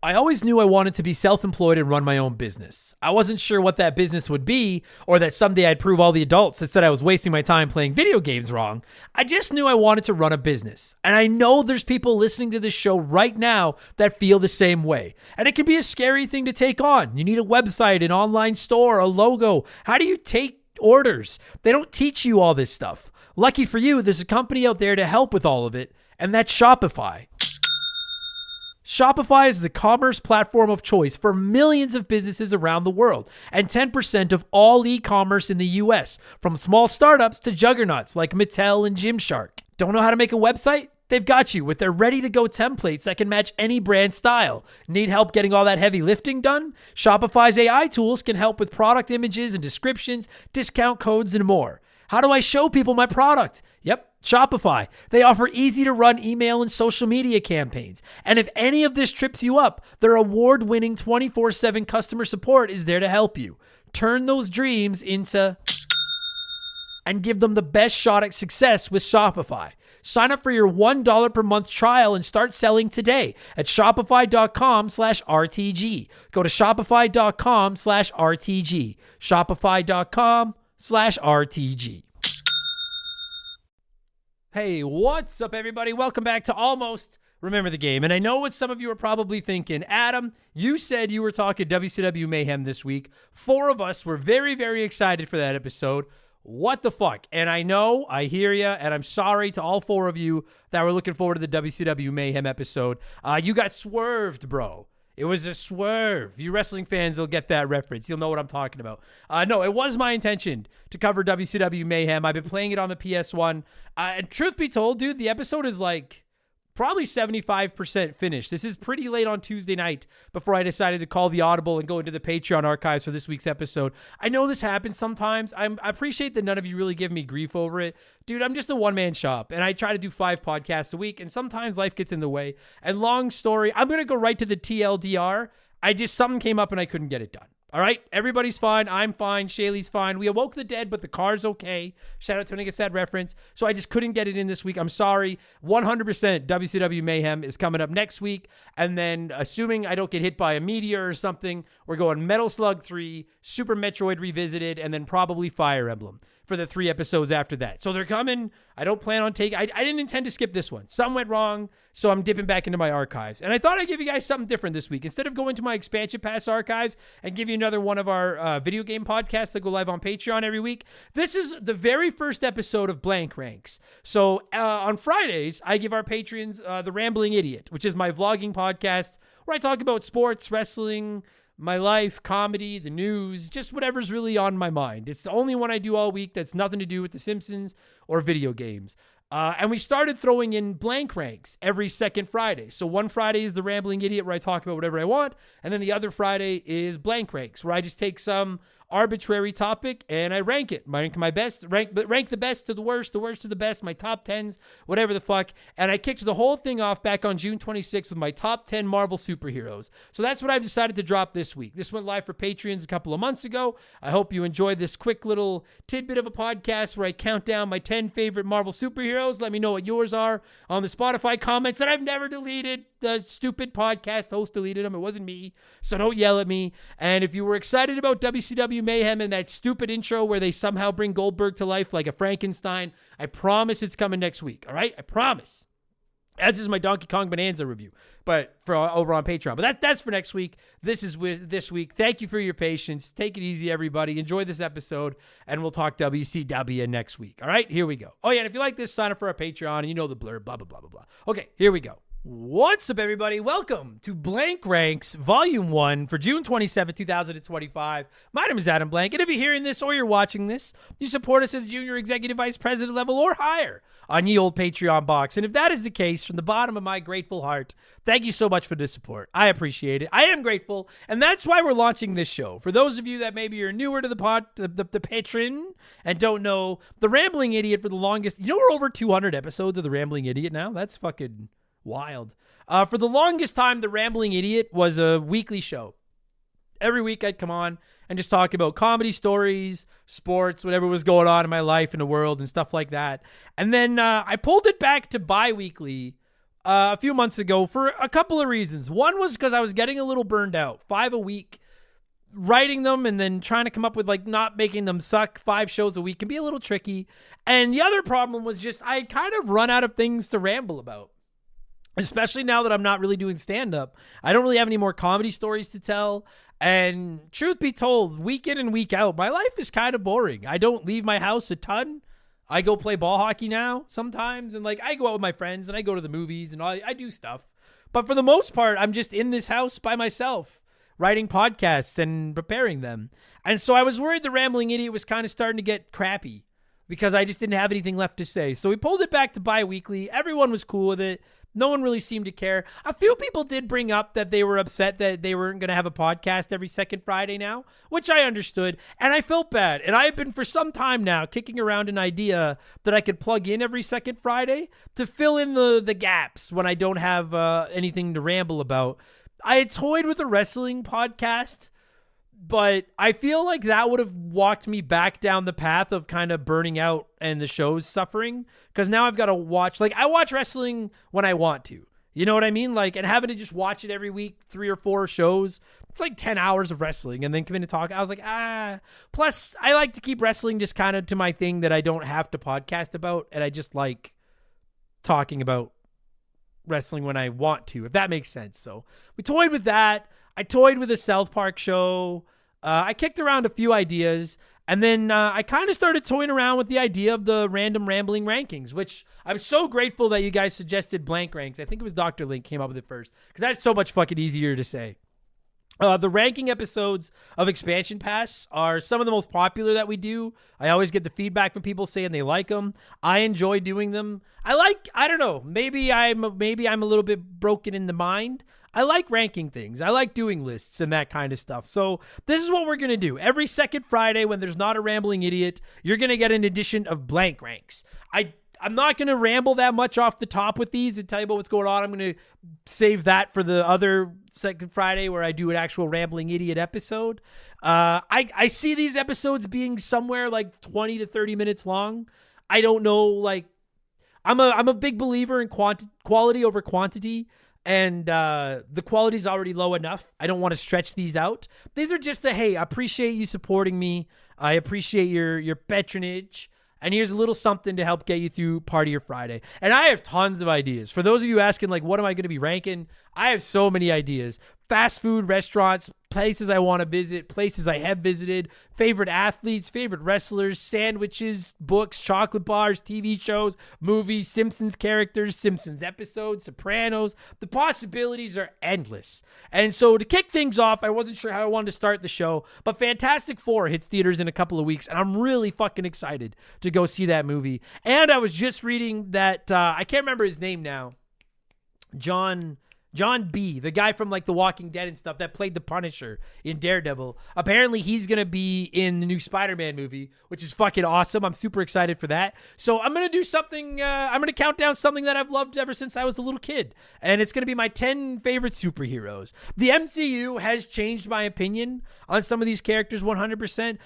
I always knew I wanted to be self-employed and run my own business. I wasn't sure what that business would be, or that someday I'd prove all the adults that said I was wasting my time playing video games wrong. I just knew I wanted to run a business. And I know there's people listening to this show right now that feel the same way. And it can be a scary thing to take on. You need a website, an online store, a logo. How do you take orders? They don't teach you all this stuff. Lucky for you, there's a company out there to help with all of it, and that's Shopify. Shopify is the commerce platform of choice for millions of businesses around the world and 10% of all e-commerce in the US, from small startups to juggernauts like Mattel and Gymshark. Don't know how to make a website? They've got you with their ready-to-go templates that can match any brand style. Need help getting all that heavy lifting done? Shopify's AI tools can help with product images and descriptions, discount codes, and more. How do I show people my product? Yep, Shopify. They offer easy-to-run email and social media campaigns. And if any of this trips you up, their award-winning 24/7 customer support is there to help you. Turn those dreams into... and give them the best shot at success with Shopify. Sign up for your $1 per month trial and start selling today at shopify.com/RTG. Go to shopify.com/RTG. Shopify.com/RTG. Hey, what's up, everybody? Welcome back to Almost Remember the Game. And I know what some of you are probably thinking. Adam, you said you were talking WCW Mayhem this week. 4 of us were very, very excited for that episode. What the fuck? And I know, I hear you, and I'm sorry to all 4 of you that were looking forward to the WCW Mayhem episode. You got swerved, bro. It was a swerve. You wrestling fans will get that reference. You'll know what I'm talking about. No, it was my intention to cover WCW Mayhem. I've been playing it on the PS1. And truth be told, dude, the episode is like probably 75% finished. This is pretty late on Tuesday night before I decided to call the audible and go into the Patreon archives for this week's episode. I know this happens sometimes. I appreciate that none of you really give me grief over it. Dude, I'm just a one-man shop, and I try to do 5 podcasts a week, and sometimes life gets in the way. And long story, I'm going to go right to the TLDR. Something came up and I couldn't get it done. All right, everybody's fine. I'm fine. Shaylee's fine. We awoke the dead, but the car's okay. Shout out to when I gets that reference. So I just couldn't get it in this week. I'm sorry. 100% WCW Mayhem is coming up next week. And then, assuming I don't get hit by a meteor or something, we're going Metal Slug 3, Super Metroid Revisited, and then probably Fire Emblem for the 3 episodes after that. So they're coming. I don't plan on taking... I didn't intend to skip this one. Something went wrong, so I'm dipping back into my archives. And I thought I'd give you guys something different this week. Instead of going to my expansion pass archives and give you another one of our video game podcasts that go live on Patreon every week, this is the very first episode of Blank Ranks. So on Fridays, I give our patrons The Rambling Idiot, which is my vlogging podcast where I talk about sports, wrestling, my life, comedy, the news, just whatever's really on my mind. It's the only one I do all week that's nothing to do with The Simpsons or video games. And we started throwing in Blank Ranks every second Friday. So one Friday is The Rambling Idiot where I talk about whatever I want. And then the other Friday is Blank Ranks where I just take some arbitrary topic and I rank it. Rank the best to the worst to the best, my top 10s, whatever the fuck. And I kicked the whole thing off back on June 26th with my top 10 Marvel superheroes. So that's what I've decided to drop this week. This went live for Patreons a couple of months ago. I hope you enjoyed this quick little tidbit of a podcast where I count down my 10 favorite Marvel superheroes. Let me know what yours are on the Spotify comments that I've never deleted. The stupid podcast host deleted them. It wasn't me. So don't yell at me. And if you were excited about WCW Mayhem and that stupid intro where they somehow bring Goldberg to life like a Frankenstein, I promise it's coming next week. All right? I promise. As is my Donkey Kong Bonanza review, but for over on Patreon. But that's for next week. This is with this week. Thank you for your patience. Take it easy, everybody. Enjoy this episode, and we'll talk WCW next week. All right? Here we go. Oh, yeah, and if you like this, sign up for our Patreon, and you know the blurb, blah, blah, blah, blah, blah. Okay, here we go. What's up, everybody? Welcome to Blank Ranks Volume 1 for June 27, 2025. My name is Adam Blank, and if you're hearing this or you're watching this, you support us at the Junior Executive Vice President level or higher on ye old Patreon box. And if that is the case, from the bottom of my grateful heart, thank you so much for the support. I appreciate it. I am grateful, and that's why we're launching this show. For those of you that maybe are newer to the patron and don't know, The Rambling Idiot for the longest... You know we're over 200 episodes of The Rambling Idiot now? That's fucking... wild. For the longest time, The Rambling Idiot was a weekly show. Every week I'd come on and just talk about comedy stories, sports, whatever was going on in my life and the world and stuff like that. And then I pulled it back to bi-weekly a few months ago for a couple of reasons. One was because I was getting a little burned out. 5 a week, writing them and then trying to come up with like not making them suck. 5 shows a week can be a little tricky. And the other problem was just I kind of run out of things to ramble about, especially now that I'm not really doing stand-up. I don't really have any more comedy stories to tell. And truth be told, week in and week out, my life is kind of boring. I don't leave my house a ton. I go play ball hockey now sometimes, and like I go out with my friends and I go to the movies and I do stuff. But for the most part, I'm just in this house by myself, writing podcasts and preparing them. And so I was worried the Rambling Idiot was kind of starting to get crappy because I just didn't have anything left to say. So we pulled it back to bi-weekly. Everyone was cool with it. No one really seemed to care. A few people did bring up that they were upset that they weren't going to have a podcast every second Friday now, which I understood. And I felt bad. And I have been for some time now kicking around an idea that I could plug in every second Friday to fill in the gaps when I don't have anything to ramble about. I had toyed with a wrestling podcast, but I feel like that would have walked me back down the path of kind of burning out and the show's suffering. Because now I've got to watch, like I watch wrestling when I want to. You know what I mean? Like, and having to just watch it every week, 3 or 4 shows, it's like 10 hours of wrestling and then come in to talk. I was like, Plus, I like to keep wrestling just kind of to my thing that I don't have to podcast about. And I just like talking about wrestling when I want to, if that makes sense. So we toyed with that. I toyed with a South Park show. I kicked around a few ideas, and then I kind of started toying around with the idea of the random rambling rankings, which I'm so grateful that you guys suggested blank ranks. I think it was Dr. Link came up with it first, because that's so much fucking easier to say. The ranking episodes of Expansion Pass are some of the most popular that we do. I always get the feedback from people saying they like them. I enjoy doing them. I don't know, maybe I'm a little bit broken in the mind. I like ranking things. I like doing lists and that kind of stuff. So this is what we're going to do. Every second Friday when there's not a Rambling Idiot, you're going to get an edition of blank ranks. I'm not going to ramble that much off the top with these and tell you about what's going on. I'm going to save that for the other second Friday where I do an actual Rambling Idiot episode. I see these episodes being somewhere like 20 to 30 minutes long. I don't know, like I'm a big believer in quality over quantity. And the quality's already low enough. I don't want to stretch these out. These are just hey, I appreciate you supporting me. I appreciate your patronage. And here's a little something to help get you through part of your Friday. And I have tons of ideas. For those of you asking, like, what am I going to be ranking? I have so many ideas. Fast food restaurants, places I want to visit, places I have visited, favorite athletes, favorite wrestlers, sandwiches, books, chocolate bars, TV shows, movies, Simpsons characters, Simpsons episodes, Sopranos. The possibilities are endless. And so to kick things off, I wasn't sure how I wanted to start the show, but Fantastic Four hits theaters in a couple of weeks, and I'm really fucking excited to go see that movie. And I was just reading that, I can't remember his name now, John B., the guy from like The Walking Dead and stuff that played the Punisher in Daredevil. Apparently he's going to be in the new Spider-Man movie, which is fucking awesome. I'm super excited for that. So I'm going to do something, I'm going to count down something that I've loved ever since I was a little kid. And it's going to be my 10 favorite superheroes. The MCU has changed my opinion on some of these characters 100%.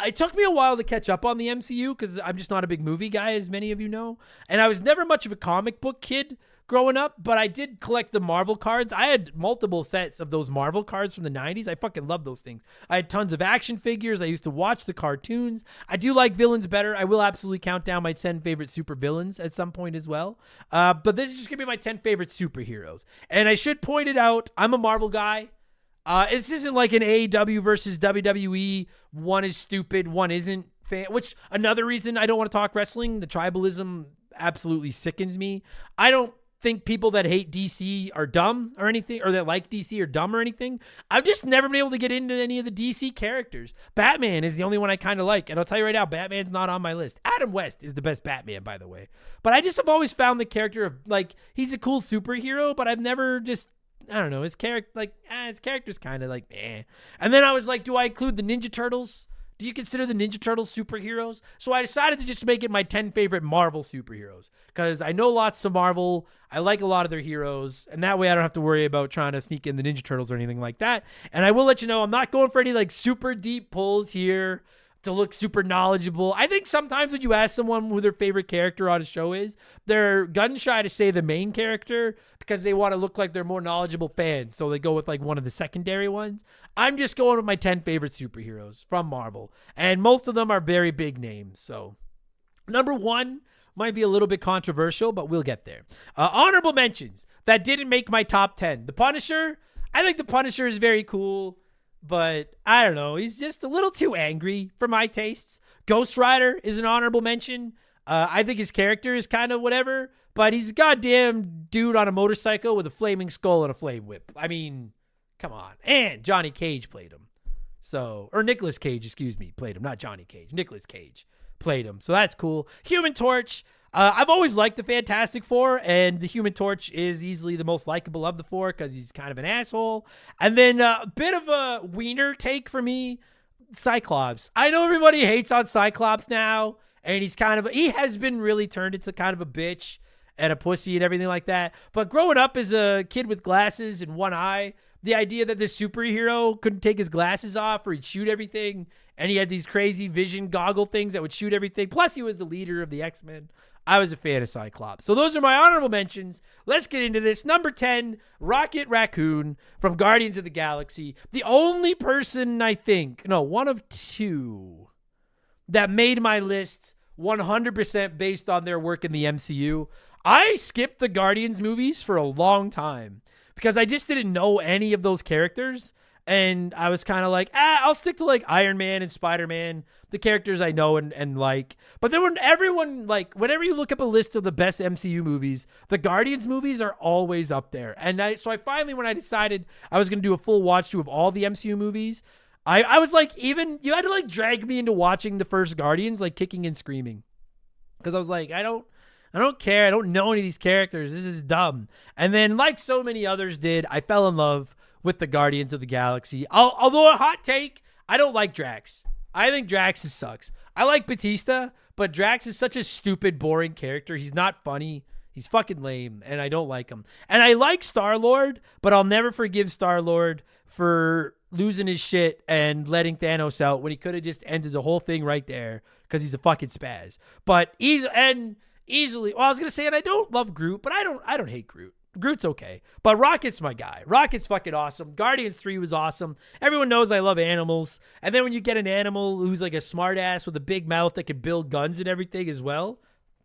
It took me a while to catch up on the MCU because I'm just not a big movie guy, as many of you know. And I was never much of a comic book kid growing up, but I did collect the Marvel cards. I had multiple sets of those Marvel cards from the 90s. I fucking love those things. I had tons of action figures. I used to watch the cartoons. I do like villains better. I will absolutely count down my 10 favorite super villains at some point as well. But this is just going to be my 10 favorite superheroes. And I should point it out, I'm a Marvel guy. This isn't like an AEW versus WWE. One is stupid, one isn't. Which, another reason I don't want to talk wrestling, the tribalism absolutely sickens me. I don't think people that hate DC are dumb or anything, or that like DC are dumb or anything. I've just never been able to get into any of the DC characters. Batman is the only one I kind of like. And I'll tell you right now, Batman's not on my list. Adam West is the best Batman, by the way. But I just have always found the character of, like, he's a cool superhero, but I've never just, I don't know, his character's kind of like, eh. And then I was like, do I include the Ninja Turtles? Do you consider the Ninja Turtles superheroes? So I decided to just make it my 10 favorite Marvel superheroes because I know lots of Marvel. I like a lot of their heroes, and that way I don't have to worry about trying to sneak in the Ninja Turtles or anything like that. And I will let you know, I'm not going for any like super deep pulls here. to look super knowledgeable. I think sometimes when you ask someone who their favorite character on a show is, they're gun shy to say the main character because they want to look like they're more knowledgeable fans. So they go with like one of the secondary ones. I'm just going with my 10 favorite superheroes from Marvel. And most of them are very big names. So number 1 might be a little bit controversial, but we'll get there. Honorable mentions that didn't make my top 10. The Punisher. I think the Punisher is very cool. But I don't know. He's just a little too angry for my tastes. Ghost Rider is an honorable mention. I think his character is kind of whatever, but he's a goddamn dude on a motorcycle with a flaming skull and a flame whip. I mean, come on. And Johnny Cage played him. Or Nicolas Cage, excuse me, played him. Not Johnny Cage. Nicolas Cage played him. So that's cool. Human Torch. I've always liked the Fantastic Four, and the Human Torch is easily the most likable of the four because he's kind of an asshole. And then a bit of a wiener take for me, Cyclops. I know everybody hates on Cyclops now, and he has been really turned into kind of a bitch and a pussy and everything like that. But growing up as a kid with glasses and one eye, the idea that this superhero couldn't take his glasses off or he'd shoot everything, and he had these crazy vision goggle things that would shoot everything. Plus, he was the leader of the X-Men. I was a fan of Cyclops. So those are my honorable mentions. Let's get into this. Number 10, Rocket Raccoon from Guardians of the Galaxy. The only person one of 2 that made my list 100% based on their work in the MCU. I skipped the Guardians movies for a long time because I just didn't know any of those characters. And I was kind of like, I'll stick to like Iron Man and Spider-Man, the characters I know and like. But then whenever you look up a list of the best MCU movies, the Guardians movies are always up there. And so I finally, when I decided I was going to do a full watch through of all the MCU movies, I was like, you had to like drag me into watching the first Guardians, like kicking and screaming. Because I was like, I don't care. I don't know any of these characters. This is dumb. And then like so many others did, I fell in love with the Guardians of the Galaxy. Although a hot take, I don't like Drax. I think Drax sucks. I like Batista, but Drax is such a stupid, boring character. He's not funny. He's fucking lame, and I don't like him. And I like Star-Lord, but I'll never forgive Star-Lord for losing his shit and letting Thanos out when he could have just ended the whole thing right there because he's a fucking spaz. But easily, well, I was going to say, and I don't love Groot, but I don't hate Groot. Groot's okay. But Rocket's my guy. Rocket's fucking awesome. Guardians 3 was awesome. Everyone knows I love animals. And then when you get an animal who's like a smart ass with a big mouth that can build guns and everything as well,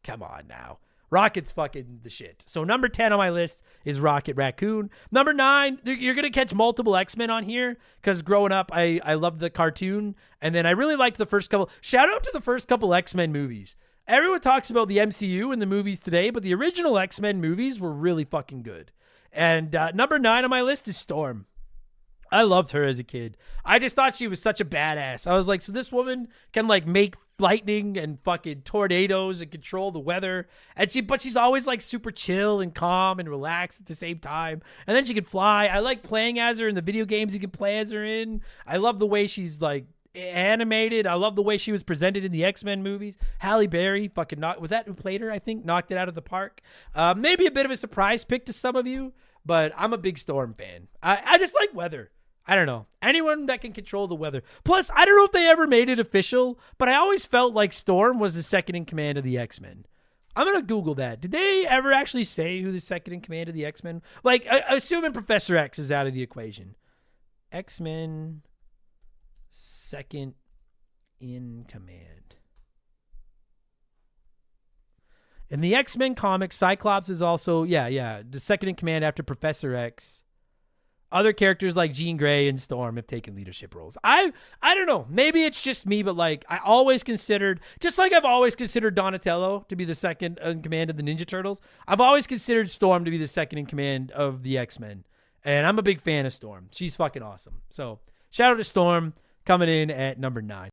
come on now. Rocket's fucking the shit. So number 10 on my list is Rocket Raccoon. Number 9, you're going to catch multiple X-Men on here because growing up, I loved the cartoon. And then I really liked the first couple. Shout out to the first couple X-Men movies. Everyone talks about the MCU and the movies today, but the original X-Men movies were really fucking good. And number 9 on my list is Storm. I loved her as a kid. I just thought she was such a badass. I was like, so this woman can like make lightning and fucking tornadoes and control the weather. But she's always like super chill and calm and relaxed at the same time. And then she can fly. I like playing as her in the video games you can play as her in. I love the way she's like animated. I love the way she was presented in the X-Men movies. Halle Berry was that who played her? I think knocked it out of the park. Maybe a bit of a surprise pick to some of you, but I'm a big Storm fan. I just like weather. I don't know. Anyone that can control the weather. Plus, I don't know if they ever made it official, but I always felt like Storm was the second in command of the X-Men. I'm going to Google that. Did they ever actually say who the second in command of the X-Men? Like, assuming Professor X is out of the equation. X-Men second in command. In the X-Men comics, Cyclops is also, the second in command after Professor X. Other characters like Jean Grey and Storm have taken leadership roles. I don't know. Maybe it's just me, but like I always considered, just like I've always considered Donatello to be the second in command of the Ninja Turtles, I've always considered Storm to be the second in command of the X-Men. And I'm a big fan of Storm. She's fucking awesome. So shout out to Storm coming in at number 9.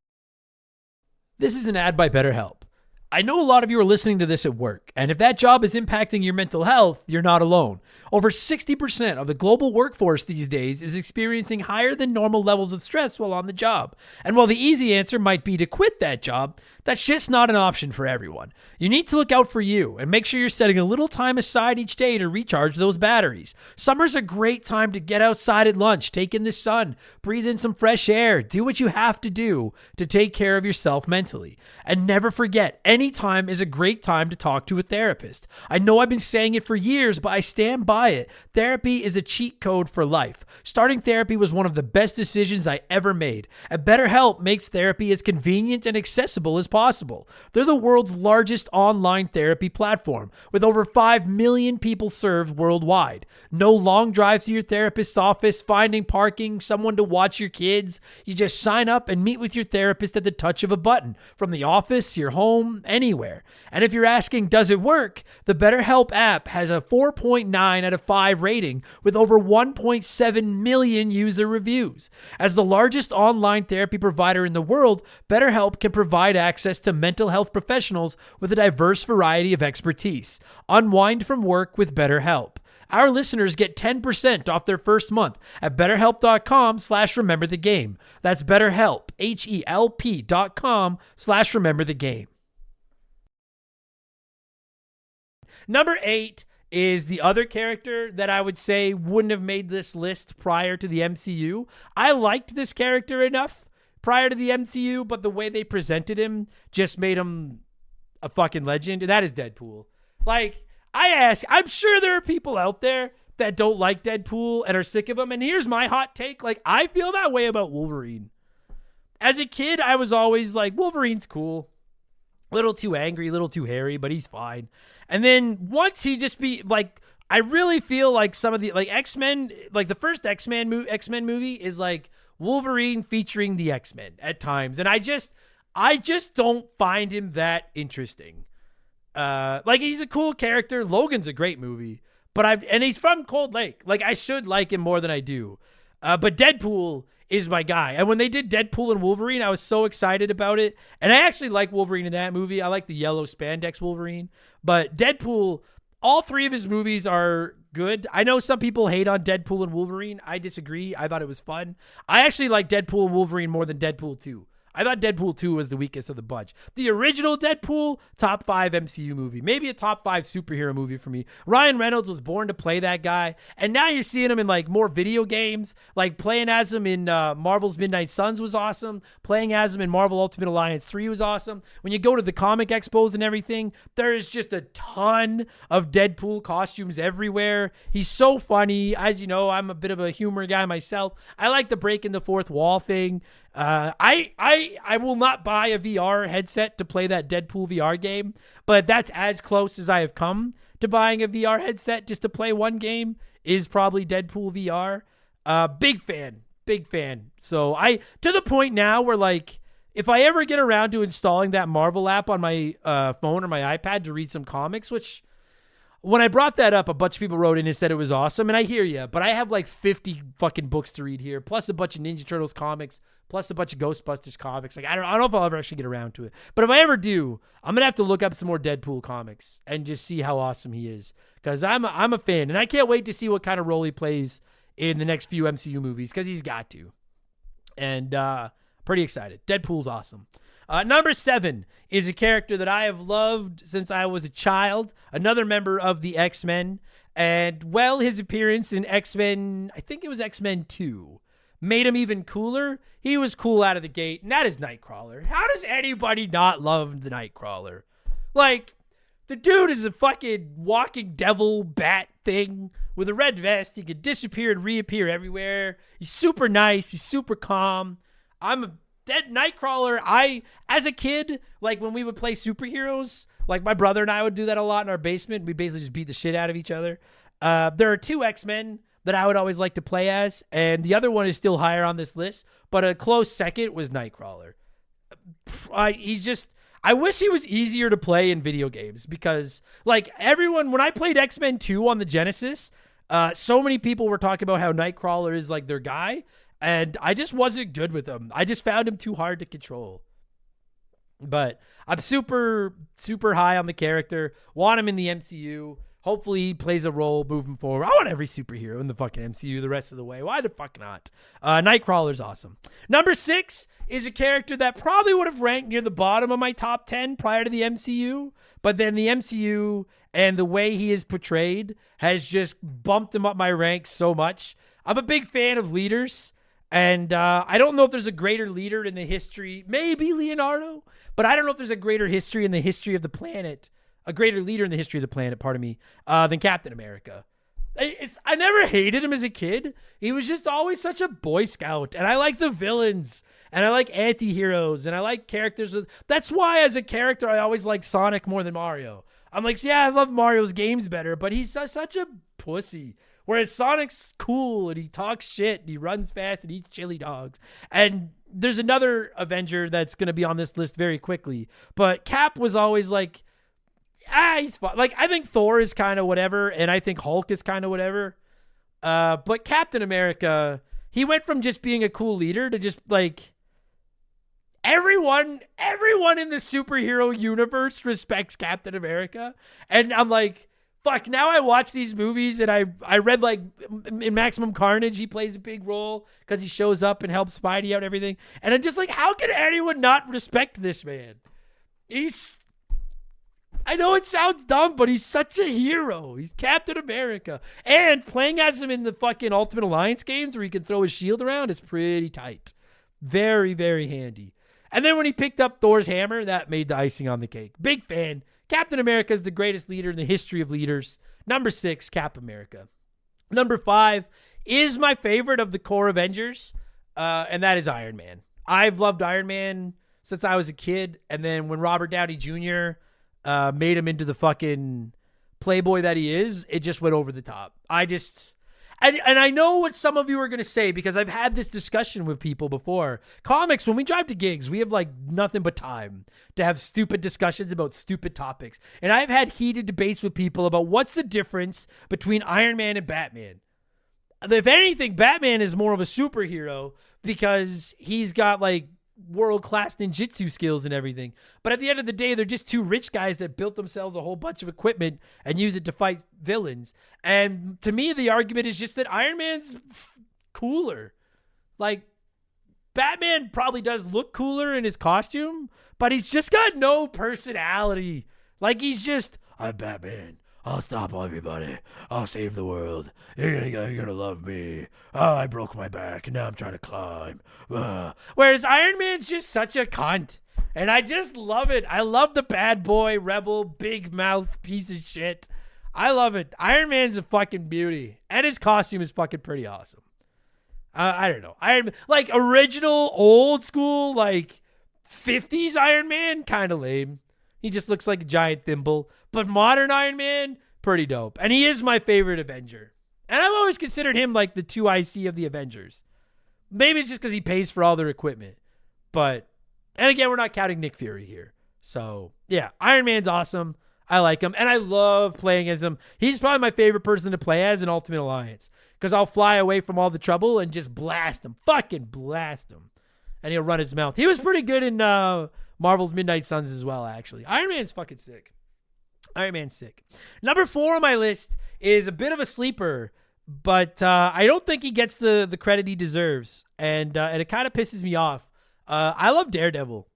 This is an ad by BetterHelp. I know a lot of you are listening to this at work, and if that job is impacting your mental health, you're not alone. Over 60% of the global workforce these days is experiencing higher than normal levels of stress while on the job. And while the easy answer might be to quit that job, That's just not an option for everyone. You need to look out for you and make sure you're setting a little time aside each day to recharge those batteries. Summer's a great time to get outside at lunch, take in the sun, breathe in some fresh air, do what you have to do to take care of yourself mentally. And never forget, any time is a great time to talk to a therapist. I know I've been saying it for years, but I stand by it. Therapy is a cheat code for life. Starting therapy was one of the best decisions I ever made. And BetterHelp makes therapy as convenient and accessible as possible. They're the world's largest online therapy platform, with over 5 million people served worldwide. No long drives to your therapist's office, finding parking, someone to watch your kids. You just sign up and meet with your therapist at the touch of a button, from the office, your home, anywhere. And if you're asking, does it work? The BetterHelp app has a 4.9 out of 5 rating with over 1.7 million user reviews. As the largest online therapy provider in the world, BetterHelp can provide access to mental health professionals with a diverse variety of expertise. Unwind from work with BetterHelp. Our listeners get 10% off their first month at betterhelp.com/rememberthegame. That's BetterHelp, HELP.com/rememberthegame. Number 8 is the other character that I would say wouldn't have made this list prior to the MCU. I liked this character enough prior to the MCU, but the way they presented him just made him a fucking legend, and that is Deadpool. Like, I'm sure there are people out there that don't like Deadpool and are sick of him, and here's my hot take. Like, I feel that way about Wolverine. As a kid, I was always like, Wolverine's cool. A little too angry, a little too hairy, but he's fine. And then once he just be like, I really feel like some of the like X-Men, like the first X-Men movie is like Wolverine featuring the X-Men at times. And I just don't find him that interesting. Like, he's a cool character. Logan's a great movie, and he's from Cold Lake. Like, I should like him more than I do. But Deadpool is my guy. And when they did Deadpool and Wolverine, I was so excited about it. And I actually like Wolverine in that movie. I like the yellow spandex Wolverine. But Deadpool, all 3 of his movies are good. I know some people hate on Deadpool and Wolverine. I disagree. I thought it was fun. I actually like Deadpool and Wolverine more than Deadpool 2. I thought Deadpool 2 was the weakest of the bunch. The original Deadpool, top 5 MCU movie. Maybe a top 5 superhero movie for me. Ryan Reynolds was born to play that guy. And now you're seeing him in like more video games. Like playing as him in Marvel's Midnight Suns was awesome. Playing as him in Marvel Ultimate Alliance 3 was awesome. When you go to the comic expos and everything, there is just a ton of Deadpool costumes everywhere. He's so funny. As you know, I'm a bit of a humor guy myself. I like the breaking the fourth wall thing. I will not buy a VR headset to play that Deadpool VR game, but that's as close as I have come to buying a VR headset just to play one game is probably Deadpool VR. Big fan. So to the point now where like, if I ever get around to installing that Marvel app on my phone or my iPad to read some comics, which when I brought that up, a bunch of people wrote in and said it was awesome, and I hear you, but I have like 50 fucking books to read here, plus a bunch of Ninja Turtles comics, plus a bunch of Ghostbusters comics. Like, I don't know if I'll ever actually get around to it, but if I ever do, I'm gonna have to look up some more Deadpool comics and just see how awesome he is, because I'm a fan, and I can't wait to see what kind of role he plays in the next few MCU movies, because he's got to, and pretty excited. Deadpool's awesome. Number 7 is a character that I have loved since I was a child, another member of the X-Men, and his appearance in X-Men, I think it was X-Men 2, made him even cooler. He was cool out of the gate, and that is Nightcrawler. How does anybody not love the Nightcrawler? Like, the dude is a fucking walking devil bat thing with a red vest. He could disappear and reappear everywhere. He's super nice. He's super calm. Nightcrawler, as a kid, like when we would play superheroes, like my brother and I would do that a lot in our basement. We basically just beat the shit out of each other. There are 2 X-Men that I would always like to play as, and the other one is still higher on this list, but a close second was Nightcrawler. I wish he was easier to play in video games, because like everyone, when I played X-Men 2 on the Genesis, so many people were talking about how Nightcrawler is like their guy, and I just wasn't good with him. I just found him too hard to control. But I'm super, super high on the character. Want him in the MCU. Hopefully he plays a role moving forward. I want every superhero in the fucking MCU the rest of the way. Why the fuck not? Nightcrawler's awesome. Number 6 is a character that probably would have ranked near the bottom of my top 10 prior to the MCU, but then the MCU and the way he is portrayed has just bumped him up my ranks so much. I'm a big fan of leaders, and I don't know if there's a greater leader in the history, maybe Leonardo, but I don't know if there's a greater history in the history of the planet, a greater leader in the history of the planet, than Captain America. I never hated him as a kid. He was just always such a Boy Scout, and I like the villains, and I like anti-heroes, and I like characters. That's why as a character, I always like Sonic more than Mario. I'm like, yeah, I love Mario's games better, but he's such a pussy. Whereas Sonic's cool, and he talks shit, and he runs fast, and eats chili dogs. And there's another Avenger that's going to be on this list very quickly, but Cap was always like, he's fine. Like, I think Thor is kind of whatever, and I think Hulk is kind of whatever. But Captain America, he went from just being a cool leader to just like everyone in the superhero universe respects Captain America. And I'm like, fuck, now I watch these movies and I read like in Maximum Carnage, he plays a big role because he shows up and helps Spidey out and everything. And I'm just like, how can anyone not respect this man? I know it sounds dumb, but he's such a hero. He's Captain America. And playing as him in the fucking Ultimate Alliance games where he can throw his shield around is pretty tight. Very, very handy. And then when he picked up Thor's hammer, that made the icing on the cake. Big fan. Captain America is the greatest leader in the history of leaders. Number 6, Cap America. Number 5 is my favorite of the core Avengers, and that is Iron Man. I've loved Iron Man since I was a kid, and then when Robert Downey Jr. Made him into the fucking playboy that he is, it just went over the top. And I know what some of you are going to say because I've had this discussion with people before. Comics, when we drive to gigs, we have like nothing but time to have stupid discussions about stupid topics. And I've had heated debates with people about what's the difference between Iron Man and Batman. If anything, Batman is more of a superhero because he's got like world-class ninjutsu skills and everything. But at the end of the day, they're just two rich guys that built themselves a whole bunch of equipment and use it to fight villains. And to me, the argument is just that Iron Man's cooler. Like, Batman probably does look cooler in his costume, but he's just got no personality. Like, he's just, I'm Batman. I'll stop everybody. I'll save the world. You're gonna love me. Oh, I broke my back, and now I'm trying to climb. Whereas Iron Man's just such a cunt. And I just love it. I love the bad boy, rebel, big mouth piece of shit. I love it. Iron Man's a fucking beauty. And his costume is fucking pretty awesome. I don't know. Like, original, old school, like, 50s Iron Man, kind of lame. He just looks like a giant thimble. But modern Iron Man, pretty dope. And he is my favorite Avenger. And I've always considered him like the 2IC of the Avengers. Maybe it's just because he pays for all their equipment. But, and again, we're not counting Nick Fury here. So, yeah, Iron Man's awesome. I like him. And I love playing as him. He's probably my favorite person to play as in Ultimate Alliance. Because I'll fly away from all the trouble and just blast him. Fucking blast him. And he'll run his mouth. He was pretty good in Marvel's Midnight Suns as well, actually. Iron Man's fucking sick. Iron Man's sick. Number 4 on my list is a bit of a sleeper, but I don't think he gets the credit he deserves, and it kind of pisses me off. I love Daredevil.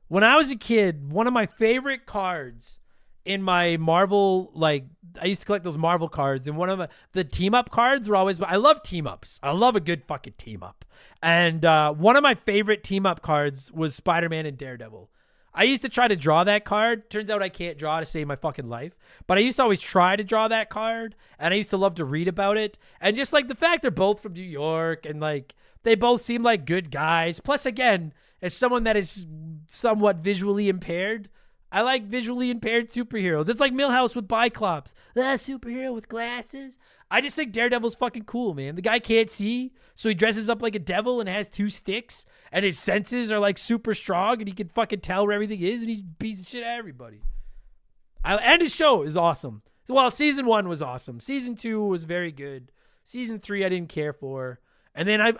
When I was a kid, one of my favorite cards in my Marvel, like, I used to collect those Marvel cards, and one of the team-up cards were always, I love team-ups. I love a good fucking team-up. And one of my favorite team-up cards was Spider-Man and Daredevil. I used to try to draw that card. Turns out I can't draw to save my fucking life. But I used to always try to draw that card. And I used to love to read about it. And just like the fact they're both from New York. And like they both seem like good guys. Plus, again, as someone that is somewhat visually impaired, I like visually impaired superheroes. It's like Milhouse with Biclops. That superhero with glasses. I just think Daredevil's fucking cool, man. The guy can't see, so he dresses up like a devil and has 2 sticks, and his senses are like super strong, and he can fucking tell where everything is, and he beats the shit out of everybody. And his show is awesome. Well, season 1 was awesome. Season 2 was very good. Season 3 I didn't care for. And then I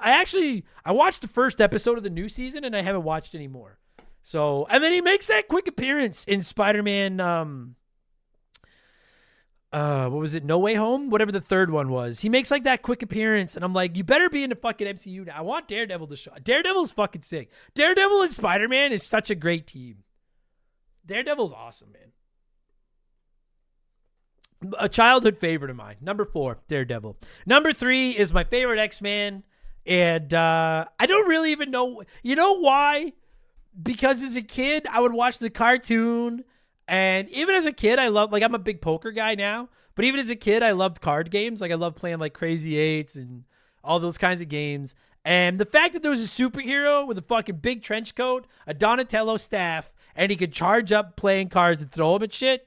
watched the first episode of the new season, and I haven't watched any more. So, and then he makes that quick appearance in Spider-Man what was it? No Way Home? Whatever the third one was. He makes like that quick appearance, and I'm like, you better be in the fucking MCU now. I want Daredevil to show. Daredevil's fucking sick. Daredevil and Spider-Man is such a great team. Daredevil's awesome, man. A childhood favorite of mine. Number 4, Daredevil. Number 3 is my favorite X-Man, and I don't really even know. You know why? Because as a kid, I would watch the cartoon. And even as a kid, I'm a big poker guy now, but even as a kid, I loved card games. Like I loved playing like Crazy Eights and all those kinds of games. And the fact that there was a superhero with a fucking big trench coat, a Donatello staff, and he could charge up playing cards and throw them at shit.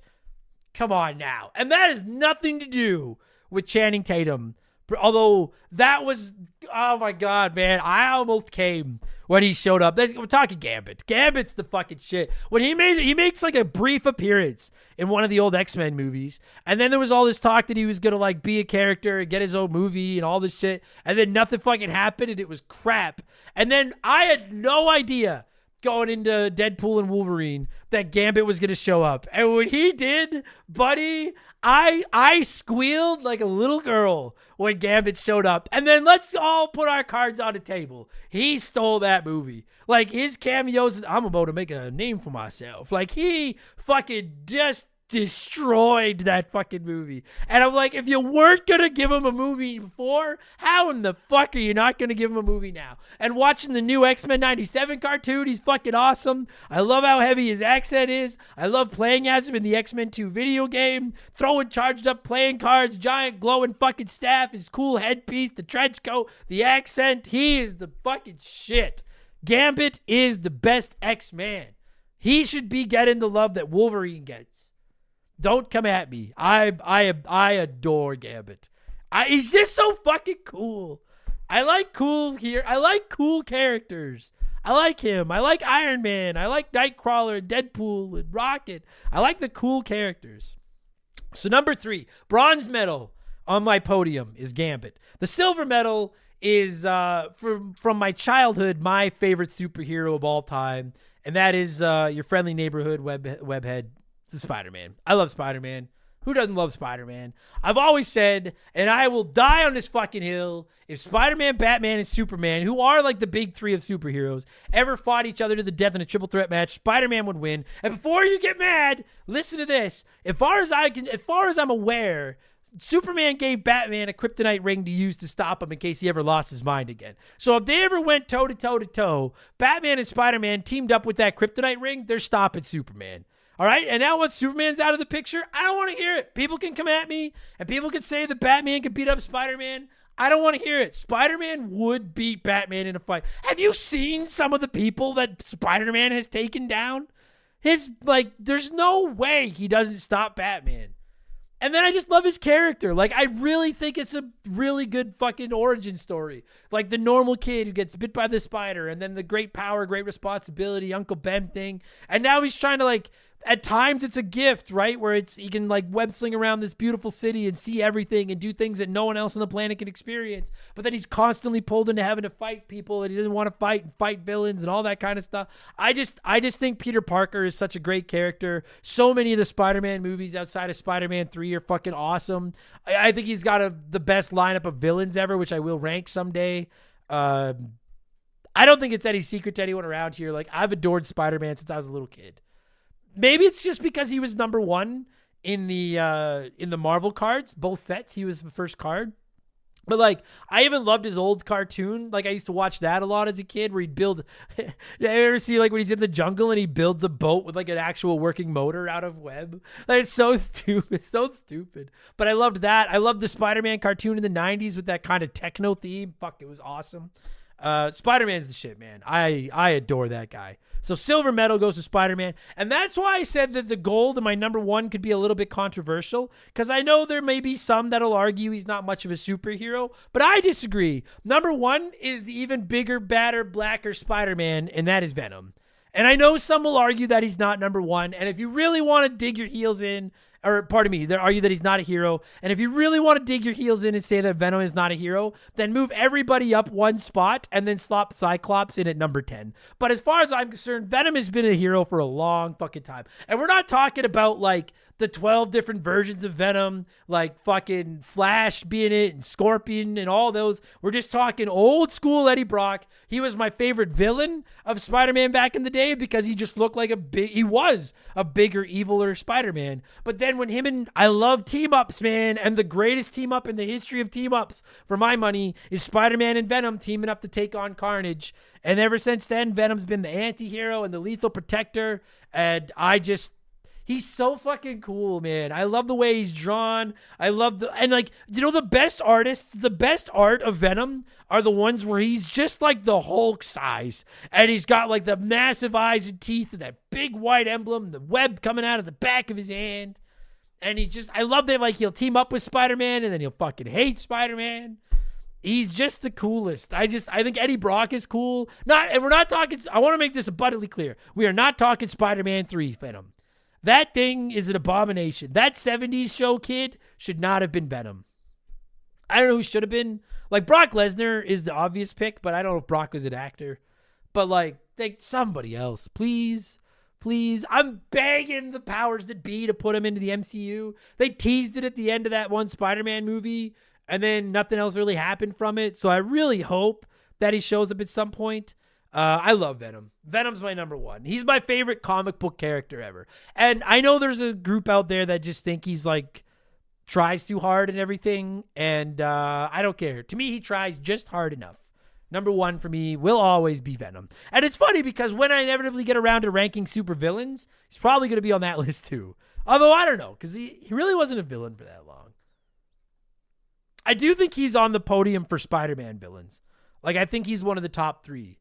Come on now. And that has nothing to do with Channing Tatum. Although that was, oh my God, man. I almost came when he showed up. We're talking Gambit. Gambit's the fucking shit. When he makes like a brief appearance in one of the old X-Men movies. And then there was all this talk that he was going to like be a character and get his own movie and all this shit. And then nothing fucking happened and it was crap. And then I had no idea going into Deadpool and Wolverine that Gambit was going to show up. And when he did, buddy, I squealed like a little girl when Gambit showed up. And then let's all put our cards on the table. He stole that movie. Like his cameos, I'm about to make a name for myself. Like he fucking just destroyed that fucking movie. And I'm like, if you weren't going to give him a movie before, how in the fuck are you not going to give him a movie now? And watching the new X-Men 97 cartoon, he's fucking awesome. I love how heavy his accent is. I love playing as him in the X-Men 2 video game, throwing charged up playing cards, giant glowing fucking staff, his cool headpiece, the trench coat, the accent. He is the fucking shit. Gambit is the best X-Man. He should be getting the love that Wolverine gets. Don't come at me. I adore Gambit. He's just so fucking cool. I like cool characters. I like him. I like Iron Man. I like Nightcrawler and Deadpool and Rocket. I like the cool characters. So number 3, bronze medal on my podium is Gambit. The silver medal is from my childhood, my favorite superhero of all time, and that is your friendly neighborhood webhead. The Spider-Man. I love Spider-Man. Who doesn't love Spider-Man? I've always said, and I will die on this fucking hill, if Spider-Man, Batman, and Superman, who are like the big 3 of superheroes, ever fought each other to the death in a triple threat match, Spider-Man would win. And before you get mad, listen to this. As far as I'm aware, Superman gave Batman a kryptonite ring to use to stop him in case he ever lost his mind again. So if they ever went toe to toe to toe, Batman and Spider-Man teamed up with that kryptonite ring, they're stopping Superman. All right, and now once Superman's out of the picture, I don't want to hear it. People can come at me, and people can say that Batman could beat up Spider-Man. I don't want to hear it. Spider-Man would beat Batman in a fight. Have you seen some of the people that Spider-Man has taken down? There's no way he doesn't stop Batman. And then I just love his character. Like, I really think it's a really good fucking origin story. Like, the normal kid who gets bit by the spider, and then the great power, great responsibility, Uncle Ben thing. And now he's trying to, at times it's a gift, right? Where he can web sling around this beautiful city and see everything and do things that no one else on the planet can experience. But then he's constantly pulled into having to fight people that he doesn't want to fight and fight villains and all that kind of stuff. I just think Peter Parker is such a great character. So many of the Spider-Man movies outside of Spider-Man 3 are fucking awesome. I think he's got the best lineup of villains ever, which I will rank someday. I don't think it's any secret to anyone around here. I've adored Spider-Man since I was a little kid. Maybe it's just because he was number 1 in the Marvel cards, both sets. He was the first card. But I even loved his old cartoon. I used to watch that a lot as a kid, where he'd build. You ever see when he's in the jungle and he builds a boat with an actual working motor out of web? It's so stupid, so stupid. But I loved that. I loved the Spider-Man cartoon in the '90s with that kind of techno theme. Fuck, it was awesome. Spider-Man's the shit, man. I adore that guy. So silver medal goes to Spider-Man. And that's why I said that the gold in my number 1 could be a little bit controversial, because I know there may be some that'll argue he's not much of a superhero, but I disagree. Number 1 is the even bigger, badder, blacker Spider-Man, and that is Venom. And I know some will argue that he's not number 1, and if you really want to dig your heels in or pardon me, they argue that he's not a hero. And if you really want to dig your heels in and say that Venom is not a hero, then move everybody up one spot and then slot Cyclops in at number 10. But as far as I'm concerned, Venom has been a hero for a long fucking time. And we're not talking about like the 12 different versions of Venom, like fucking Flash being it and Scorpion and all those. We're just talking old school Eddie Brock. He was my favorite villain of Spider-Man back in the day because he just looked like he was a bigger, eviler Spider-Man. But then when I love team-ups, man, and the greatest team-up in the history of team-ups, for my money, is Spider-Man and Venom teaming up to take on Carnage. And ever since then, Venom's been the anti-hero and the lethal protector, and he's so fucking cool, man. I love the way he's drawn. The best artists, the best art of Venom are the ones where he's just like the Hulk size. And he's got like the massive eyes and teeth and that big white emblem, the web coming out of the back of his hand. And I love that like he'll team up with Spider-Man and then he'll fucking hate Spider-Man. He's just the coolest. I think Eddie Brock is cool. And we're not talking, I want to make this abundantly clear. We are not talking Spider-Man 3 Venom. That thing is an abomination. That 70s show kid should not have been Venom. I don't know who should have been. Like, Brock Lesnar is the obvious pick, but I don't know if Brock was an actor. But, like somebody else. Please. Please. I'm begging the powers that be to put him into the MCU. They teased it at the end of that one Spider-Man movie, and then nothing else really happened from it. So I really hope that he shows up at some point. I love Venom. Venom's my number one. He's my favorite comic book character ever. And I know there's a group out there that just think he's like tries too hard and everything. And I don't care. To me, he tries just hard enough. Number one for me will always be Venom. And it's funny because when I inevitably get around to ranking super villains, he's probably going to be on that list too. Although I don't know, because he really wasn't a villain for that long. I do think he's on the podium for Spider-Man villains. Like, I think he's one of the top 3.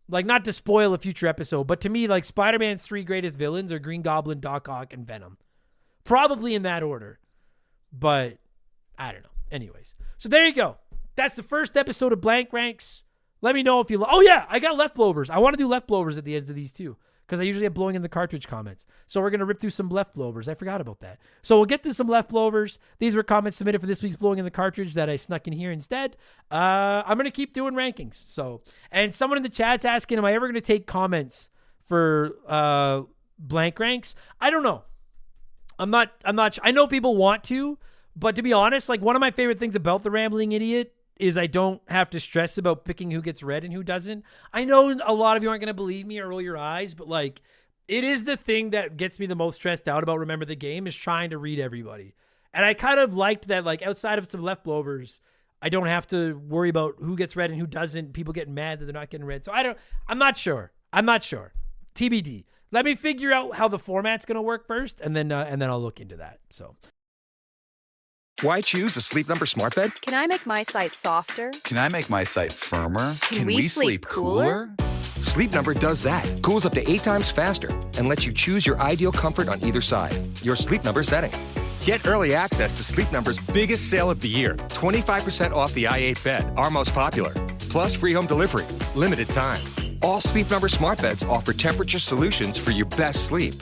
Like, not to spoil a future episode, but to me, like, Spider-Man's 3 greatest villains are Green Goblin, Doc Ock, and Venom. Probably in that order. But, I don't know. Anyways. So, there you go. That's the first episode of Blank Ranks. Let me know if you... Oh, yeah. I got left blowers. I want to do left blowers at the ends of these, too. Because I usually have blowing in the cartridge comments. So we're going to rip through some left blowers. I forgot about that. So we'll get to some left blowers. These were comments submitted for this week's blowing in the cartridge that I snuck in here instead. I'm going to keep doing rankings. So, and someone in the chat's asking, am I ever going to take comments for Blank Ranks? I don't know. I'm not. I know people want to, but to be honest, like one of my favorite things about the Rambling Idiot is I don't have to stress about picking who gets read and who doesn't. I know a lot of you aren't going to believe me or roll your eyes, but like it is the thing that gets me the most stressed out about Remember the Game is trying to read everybody. And I kind of liked that, like outside of some left blowers, I don't have to worry about who gets read and who doesn't. People getting mad that they're not getting read. So I'm not sure. TBD. Let me figure out how the format's going to work first, and then I'll look into that. So. Why choose a Sleep Number smart bed? Can I make my site softer? Can I make my site firmer? Can we sleep cooler? Sleep Number does that. Cools up to 8 times faster and lets you choose your ideal comfort on either side. Your Sleep Number setting. Get early access to Sleep Number's biggest sale of the year. 25% off the i8 bed, our most popular. Plus free home delivery. Limited time. All Sleep Number smart beds offer temperature solutions for your best sleep.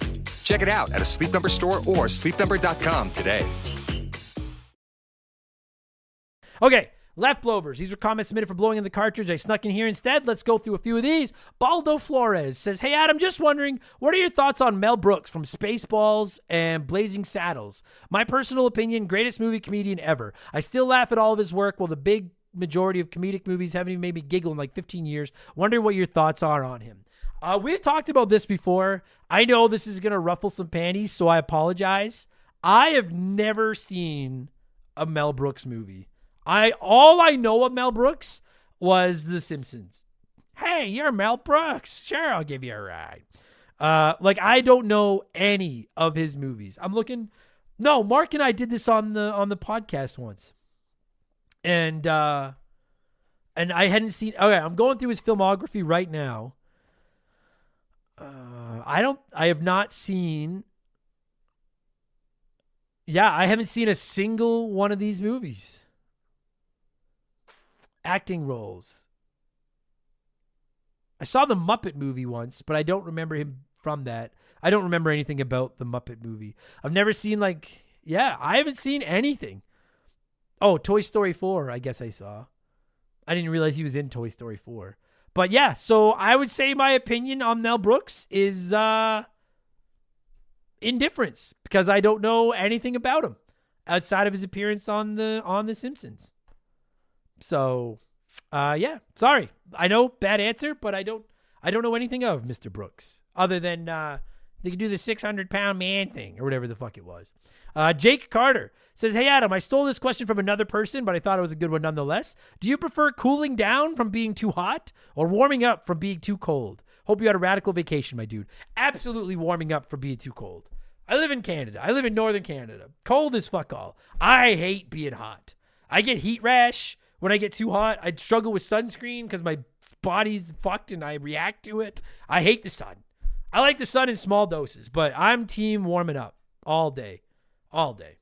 Check it out at a Sleep Number store or sleepnumber.com today. Okay, left blowers. These were comments submitted for blowing in the cartridge. I snuck in here instead. Let's go through a few of these. Baldo Flores says, hey, Adam, just wondering, what are your thoughts on Mel Brooks from Spaceballs and Blazing Saddles? My personal opinion, greatest movie comedian ever. I still laugh at all of his work, while the big majority of comedic movies haven't even made me giggle in like 15 years. Wondering what your thoughts are on him. We've talked about this before. I know this is going to ruffle some panties, so I apologize. I have never seen a Mel Brooks movie. All I know of Mel Brooks was The Simpsons. Hey, you're Mel Brooks. Sure, I'll give you a ride. I don't know any of his movies. I'm looking. No, Mark and I did this on the podcast once, and I hadn't seen. Okay, I'm going through his filmography right now. I have not seen. Yeah, I haven't seen a single one of these movies. Acting roles. I saw the Muppet movie once, but I don't remember him from that. I don't remember anything about the Muppet movie. I've never seen I haven't seen anything. Oh, Toy Story 4, I guess I saw. I didn't realize he was in Toy Story 4. But yeah, so I would say my opinion on Mel Brooks is indifference, because I don't know anything about him outside of his appearance on the Simpsons. So, sorry. I know, bad answer, but I don't know anything of Mr. Brooks other than they could do the 600-pound man thing or whatever the fuck it was. Jake Carter says, hey, Adam, I stole this question from another person, but I thought it was a good one nonetheless. Do you prefer cooling down from being too hot or warming up from being too cold? Hope you had a radical vacation, my dude. Absolutely warming up from being too cold. I live in Canada. I live in northern Canada. Cold as fuck all. I hate being hot. I get heat rash when I get too hot. I struggle with sunscreen because my body's fucked and I react to it. I hate the sun. I like the sun in small doses, but I'm team warming up all day. All day.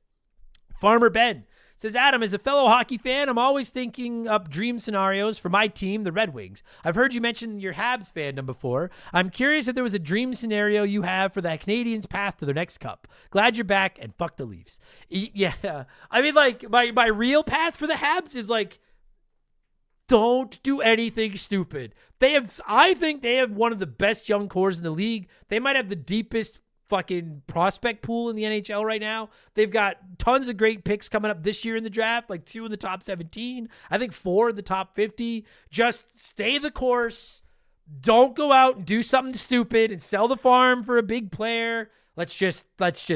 Farmer Ben says, Adam, as a fellow hockey fan, I'm always thinking up dream scenarios for my team, the Red Wings. I've heard you mention your Habs fandom before. I'm curious if there was a dream scenario you have for that Canadiens' path to their next cup. Glad you're back, and fuck the Leafs. Yeah. I mean, my real path for the Habs is don't do anything stupid. I think they have one of the best young cores in the league. They might have the deepest fucking prospect pool in the NHL right now. They've got tons of great picks coming up this year in the draft, 2 in the top 17. I think 4 in the top 50. Just stay the course. Don't go out and do something stupid and sell the farm for a big player. Let's just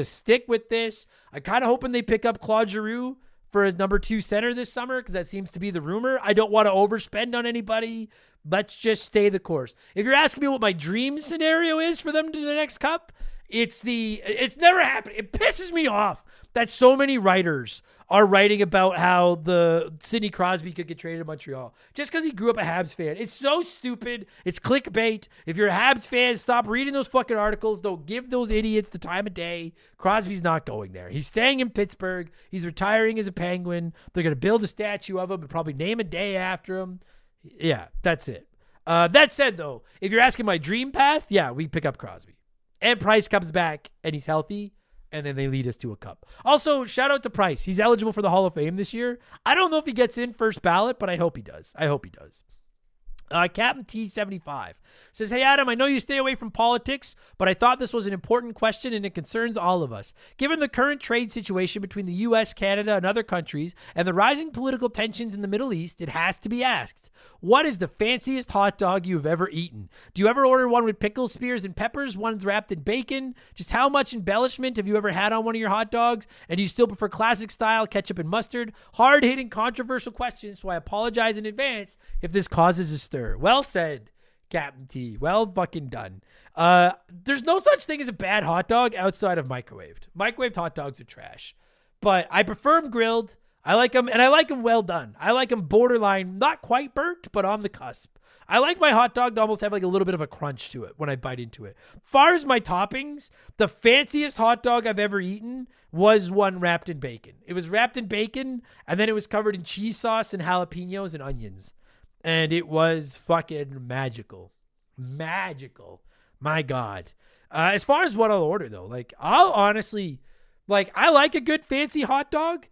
stick with this. I'm kind of hoping they pick up Claude Giroux for a number 2 center this summer, because that seems to be the rumor. I don't want to overspend on anybody. Let's just stay the course. If you're asking me what my dream scenario is for them to the next cup, it's never happened. It pisses me off that so many writers are writing about how the Sidney Crosby could get traded to Montreal just because he grew up a Habs fan. It's so stupid. It's clickbait. If you're a Habs fan, stop reading those fucking articles. Don't give those idiots the time of day. Crosby's not going there. He's staying in Pittsburgh. He's retiring as a Penguin. They're going to build a statue of him and probably name a day after him. Yeah, that's it. That said, though, if you're asking my dream path, yeah, we pick up Crosby. And Price comes back and he's healthy, and then they lead us to a cup. Also, shout out to Price. He's eligible for the Hall of Fame this year. I don't know if he gets in first ballot, but I hope he does. Captain T75 says, hey, Adam, I know you stay away from politics, but I thought this was an important question and it concerns all of us. Given the current trade situation between the U.S., Canada, and other countries, and the rising political tensions in the Middle East, it has to be asked, what is the fanciest hot dog you have ever eaten? Do you ever order one with pickles, spears, and peppers? One's wrapped in bacon? Just how much embellishment have you ever had on one of your hot dogs? And do you still prefer classic style ketchup and mustard? Hard-hitting, controversial questions, so I apologize in advance if this causes a stir. Well said, Captain T. Well fucking done. There's no such thing as a bad hot dog outside of microwaved. Microwaved hot dogs are trash. But I prefer them grilled. I like them, and I like them well done. I like them borderline, not quite burnt, but on the cusp. I like my hot dog to almost have a little bit of a crunch to it when I bite into it. Far as my toppings, the fanciest hot dog I've ever eaten was one wrapped in bacon. It was wrapped in bacon, and then it was covered in cheese sauce and jalapenos and onions. And it was fucking magical. Magical. My God. As far as what I'll order, though, I'll honestly, I like a good fancy hot dog,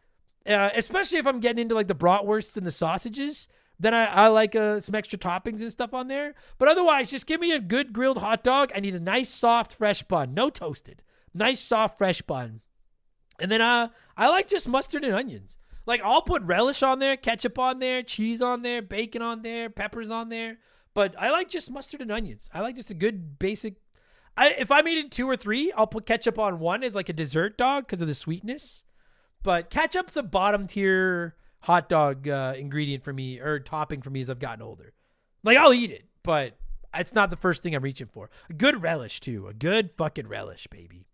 especially if I'm getting into, the bratwursts and the sausages. Then I like some extra toppings and stuff on there. But otherwise, just give me a good grilled hot dog. I need a nice, soft, fresh bun. No toasted. Nice, soft, fresh bun. And then I like just mustard and onions. I'll put relish on there, ketchup on there, cheese on there, bacon on there, peppers on there. But I like just mustard and onions. I like just a good basic. If I'm eating 2 or 3, I'll put ketchup on one as a dessert dog because of the sweetness. But ketchup's a bottom tier hot dog ingredient for me, or topping for me as I've gotten older. I'll eat it, but it's not the first thing I'm reaching for. A good relish, too. A good fucking relish, baby.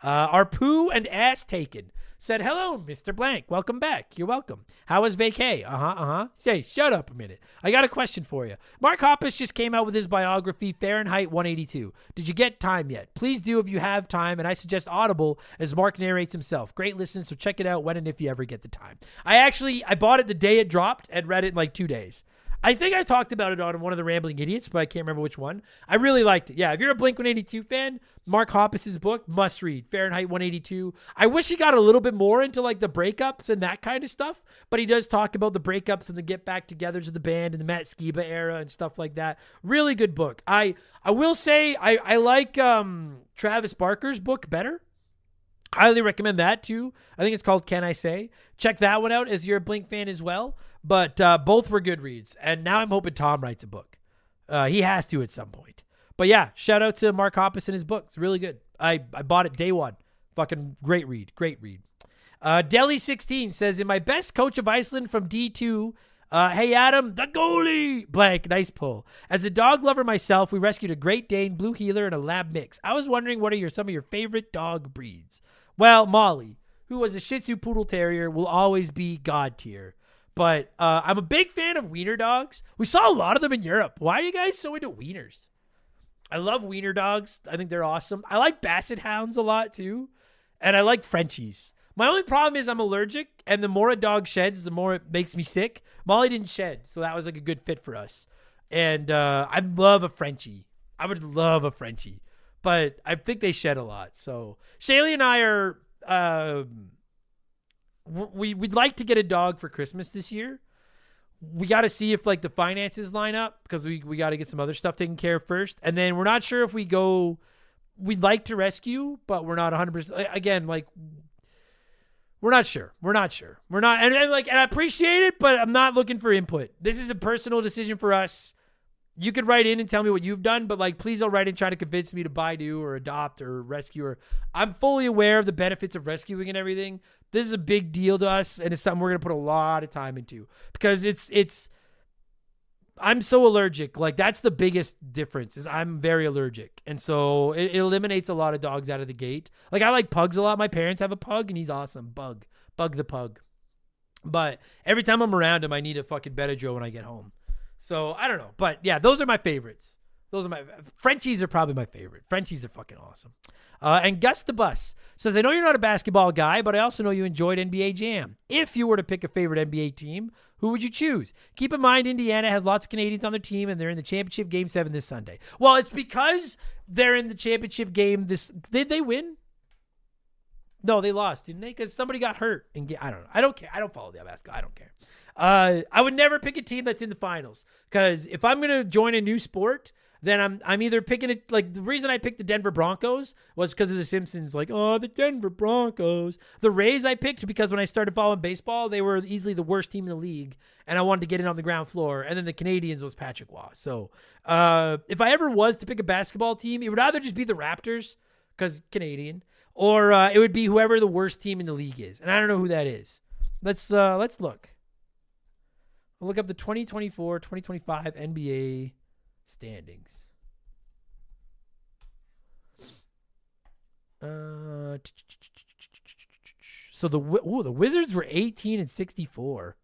Our poo and ass taken said, hello, Mr. Blank. Welcome back. You're welcome. How was vacay? Say, shut up a minute. I got a question for you. Mark Hoppus just came out with his biography, Fahrenheit 182. Did you get time yet? Please do if you have time, and I suggest Audible as Mark narrates himself. Great listen, so check it out when and if you ever get the time. I bought it the day it dropped and read it in 2 days. I think I talked about it on one of the Rambling Idiots, but I can't remember which one. I really liked it. Yeah, if you're a Blink-182 fan, Mark Hoppus's book, must read. Fahrenheit 182. I wish he got a little bit more into like the breakups and that kind of stuff, but he does talk about the breakups and the get back togethers of the band and the Matt Skiba era and stuff like that. Really good book. I will say I like Travis Barker's book better. Highly recommend that too. I think it's called Can I Say? Check that one out as you're a Blink fan as well. But both were good reads. And now I'm hoping Tom writes a book. He has to at some point. But yeah, shout out to Mark Hoppus and his book. It's really good. I bought it day one. Fucking great read. Great read. Deli16 says, in my best coach of Iceland from D2, hey Adam, the goalie, blank, nice pull. As a dog lover myself, we rescued a Great Dane, Blue Heeler, and a Lab mix. I was wondering, what are some of your favorite dog breeds? Well, Molly, who was a Shih Tzu Poodle Terrier, will always be God tier. But I'm a big fan of wiener dogs. We saw a lot of them in Europe. Why are you guys so into wieners? I love wiener dogs. I think they're awesome. I like Basset Hounds a lot too. And I like Frenchies. My only problem is I'm allergic, and the more a dog sheds, the more it makes me sick. Molly didn't shed, so that was like a good fit for us. And I love a Frenchie. I would love a Frenchie. But I think they shed a lot. So Shaylee and I are we'd like to get a dog for Christmas this year. We got to see if like the finances line up, because we got to get some other stuff taken care of first. And then we're not sure if we'd like to rescue, but we're not 100%. Again, like we're not sure. We're not. And I appreciate it, but I'm not looking for input. This is a personal decision for us. You could write in and tell me what you've done, but like, please don't write in trying to convince me to buy new or adopt or rescue. I'm fully aware of the benefits of rescuing and everything. This is a big deal to us, and it's something we're going to put a lot of time into, because I'm so allergic. Like, that's the biggest difference, is I'm very allergic. And so it eliminates a lot of dogs out of the gate. Like, I like pugs a lot. My parents have a pug, and he's awesome. Bug the pug. But every time I'm around him, I need a fucking Benadryl when I get home. So I don't know. But yeah, those are my favorites. Frenchies are probably my favorite. Frenchies are fucking awesome. And Gus the Bus says, I know you're not a basketball guy, but I also know you enjoyed NBA Jam. If you were to pick a favorite NBA team, who would you choose? Keep in mind, Indiana has lots of Canadians on their team, and they're in the championship game 7 this Sunday. Well, it's because they're in the championship game did they win? No, they lost, didn't they? Because somebody got hurt. I don't know. I don't care. I don't follow the basketball. I don't care. I would never pick a team that's in the finals, because if I'm going to join a new sport, then I'm either picking it. Like, the reason I picked the Denver Broncos was because of the Simpsons. Like, oh, the Denver Broncos. The Rays I picked because when I started following baseball, they were easily the worst team in the league, and I wanted to get in on the ground floor. And then the Canadians was Patrick Waugh. So if I ever was to pick a basketball team, it would either just be the Raptors, because Canadian, or it would be whoever the worst team in the league is. And I don't know who that is. Let's look. I'll look up the 2024-2025 NBA standings. So the Wizards were 18-64.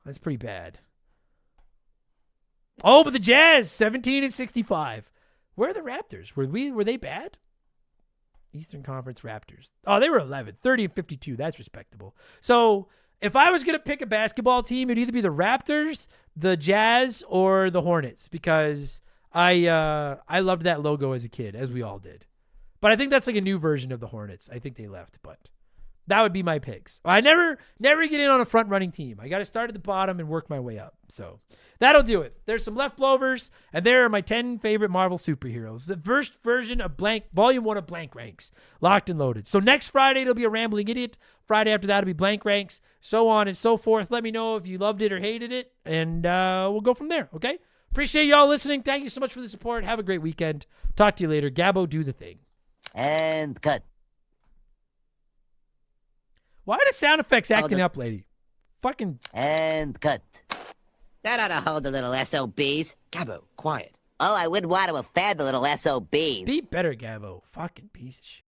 That's pretty bad. Oh, but the Jazz 17-65. Where are the Raptors? Were they bad? Eastern Conference Raptors. Oh, they were 30-52. That's respectable. So if I was going to pick a basketball team, it'd either be the Raptors, the Jazz, or the Hornets, because I loved that logo as a kid, as we all did. But I think that's like a new version of the Hornets. I think they left, but that would be my picks. I never get in on a front-running team. I got to start at the bottom and work my way up. So that'll do it. There's some leftovers, and there are my 10 favorite Marvel superheroes. The first version of Volume 1 of Blank Ranks, locked and loaded. So next Friday, it'll be a Rambling Idiot. Friday after that, it'll be Blank Ranks, so on and so forth. Let me know if you loved it or hated it, and we'll go from there, okay? Appreciate y'all listening. Thank you so much for the support. Have a great weekend. Talk to you later. Gabbo, do the thing. And cut. Why are the sound effects acting up, lady? Fucking. And cut. That ought to hold the little SOBs. Gabbo, quiet. Oh, I wouldn't want to offend the little SOBs. Be better, Gabbo. Fucking piece of shit.